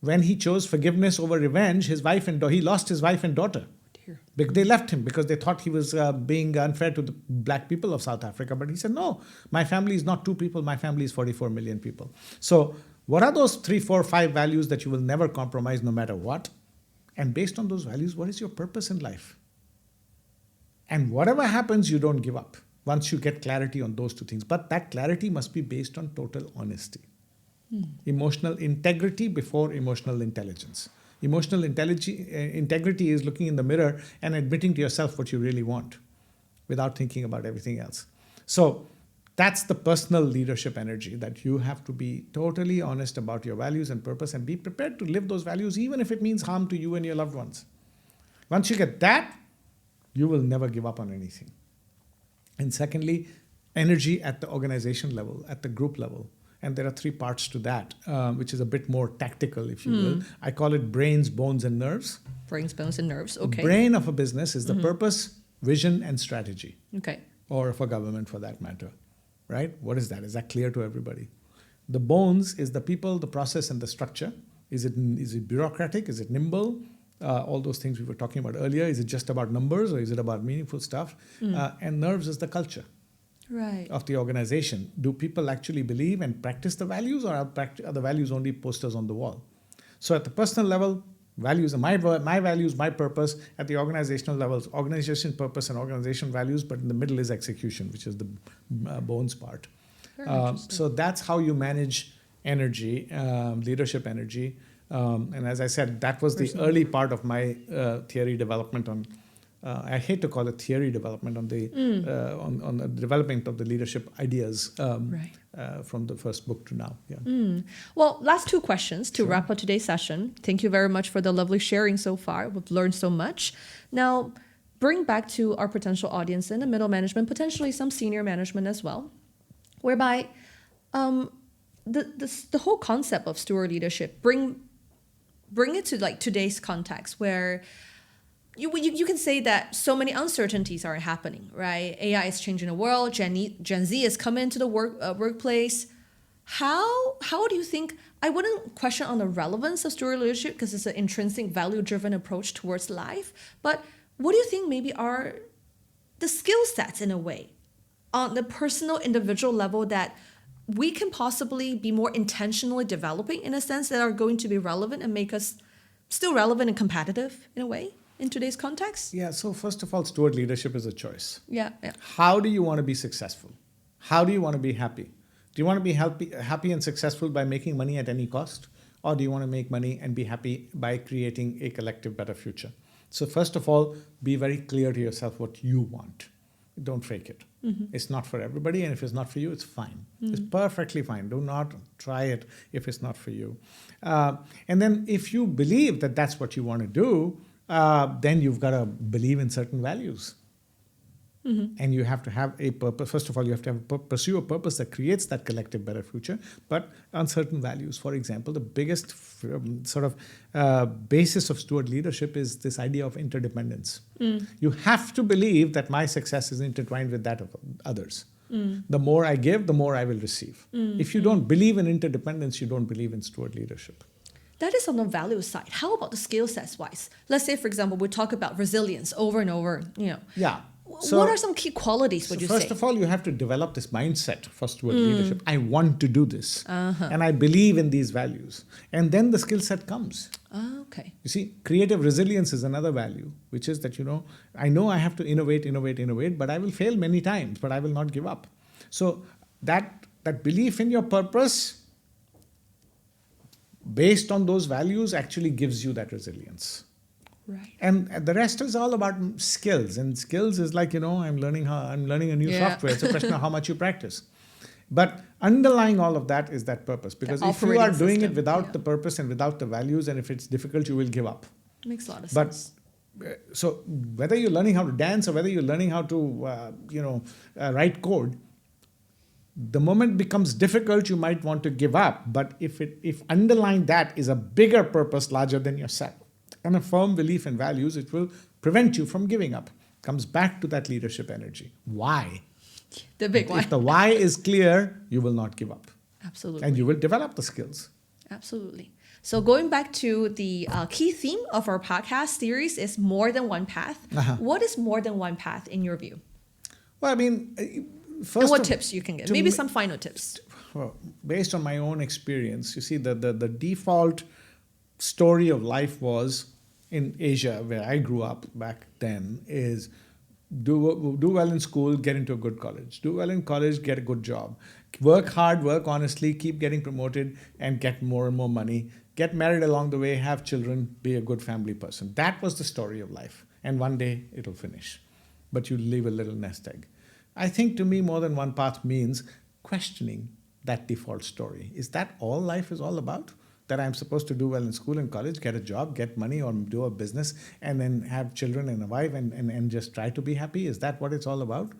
when he chose forgiveness over revenge, he lost his wife and daughter. They left him because they thought he was being unfair to the black people of South Africa. But he said, no, my family is not 2 people, my family is 44 million people. So what are those 3, 4, 5 values that you will never compromise no matter what? And based on those values, what is your purpose in life? And whatever happens, you don't give up. Once you get clarity on those 2 things. But that clarity must be based on total honesty. Emotional integrity before emotional intelligence. Emotional integrity is looking in the mirror and admitting to yourself what you really want without thinking about everything else. So that's the personal leadership energy, that you have to be totally honest about your values and purpose and be prepared to live those values even if it means harm to you and your loved ones. Once you get that, you will never give up on anything. And secondly, energy at the organization level, at the group level. And there are 3 parts to that, which is a bit more tactical, if you will. I call it brains, bones, and nerves. Brains, bones, and nerves. Okay. The brain of a business is the purpose, vision, and strategy. Okay. Or of a government for that matter, right? What is that? Is that clear to everybody? The bones is the people, the process, and the structure. Is it bureaucratic? Is it nimble? All those things we were talking about earlier. Is it just about numbers or is it about meaningful stuff? And nerves is the culture. Right. Of the organization. Do people actually believe and practice the values, or are the values only posters on the wall? So at the personal level, values are my values, my purpose. At the organizational levels, organization purpose and organization values, but in the middle is execution, which is the bones part. So that's how you manage energy, leadership energy. And as I said, that was the early part of my theory development on. I hate to call it theory development on the development of the leadership ideas from the first book to now. Yeah. Well, last 2 questions to wrap up today's session. Thank you very much for the lovely sharing so far. We've learned so much. Now, bring back to our potential audience in the middle management, potentially some senior management as well, whereby the whole concept of steward leadership, bring it to like today's context where you can say that so many uncertainties are happening, right? AI is changing the world. Gen Z is coming into the workplace. How do you think? I wouldn't question on the relevance of steward leadership because it's an intrinsic value-driven approach towards life. But what do you think maybe are the skill sets in a way on the personal, individual level that we can possibly be more intentionally developing in a sense that are going to be relevant and make us still relevant and competitive in a way? In today's context? Yeah, so first of all, steward leadership is a choice. Yeah. How do you want to be successful? How do you want to be happy? Do you want to be happy and successful by making money at any cost? Or do you want to make money and be happy by creating a collective better future? So first of all, be very clear to yourself what you want. Don't fake it. It's not for everybody, and if it's not for you, it's fine. It's perfectly fine. Do not try it if it's not for you. And then if you believe that that's what you want to do, then you've got to believe in certain values. And you have to have a purpose. First of all, you have to pursue a purpose that creates that collective better future, but on certain values. For example, the biggest basis of steward leadership is this idea of interdependence. You have to believe that my success is intertwined with that of others. The more I give, the more I will receive. If you don't believe in interdependence, you don't believe in steward leadership. That is on the value side. How about the skill sets wise? Let's say, for example, we talk about resilience over and over. Yeah. So, what are some key qualities, would you say? First of all, you have to develop this mindset for steward leadership. I want to do this. And I believe in these values. And then the skill set comes. Okay. You see, creative resilience is another value, which is that, I know I have to innovate, but I will fail many times, but I will not give up. So that belief in your purpose based on those values actually gives you that resilience. Right. And the rest is all about skills. And skills is like, I'm learning a new software. It's a question of how much you practice. But underlying all of that is that purpose. Because if you are doing it without the purpose and without the values, and if it's difficult, you will give up. Makes a lot of sense. So whether you're learning how to dance or whether you're learning how to, write code, the moment becomes difficult, you might want to give up. But if underlying that is a bigger purpose larger than yourself and a firm belief in values, it will prevent you from giving up. Comes back to that leadership energy. Why? The big why. If the why is clear, you will not give up. Absolutely. And you will develop the skills. Absolutely. So going back to the key theme of our podcast series is more than one path. What is more than one path in your view? Well, I mean, and what tips you can get? Maybe some final tips. Well, based on my own experience, you see, the default story of life was in Asia, where I grew up back then, is do well in school, get into a good college. Do well in college, get a good job. Work hard, work honestly, keep getting promoted and get more and more money. Get married along the way, have children, be a good family person. That was the story of life. And one day it'll finish. But you leave a little nest egg. I think to me, more than one path means questioning that default story. Is that all life is all about? That I'm supposed to do well in school and college, get a job, get money, or do a business, and then have children and a wife and just try to be happy? Is that what it's all about?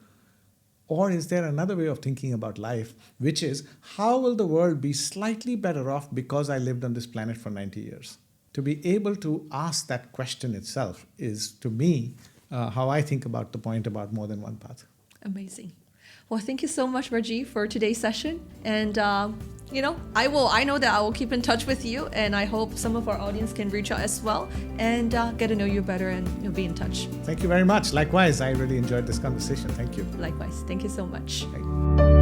Or is there another way of thinking about life, which is, how will the world be slightly better off because I lived on this planet for 90 years? To be able to ask that question itself is, to me, how I think about the point about more than one path. Amazing. Well, thank you so much, Rajeev, for today's session. And, I know that I will keep in touch with you, and I hope some of our audience can reach out as well and get to know you better, and you'll be in touch. Thank you very much. Likewise, I really enjoyed this conversation. Thank you. Likewise. Thank you so much. Thank you.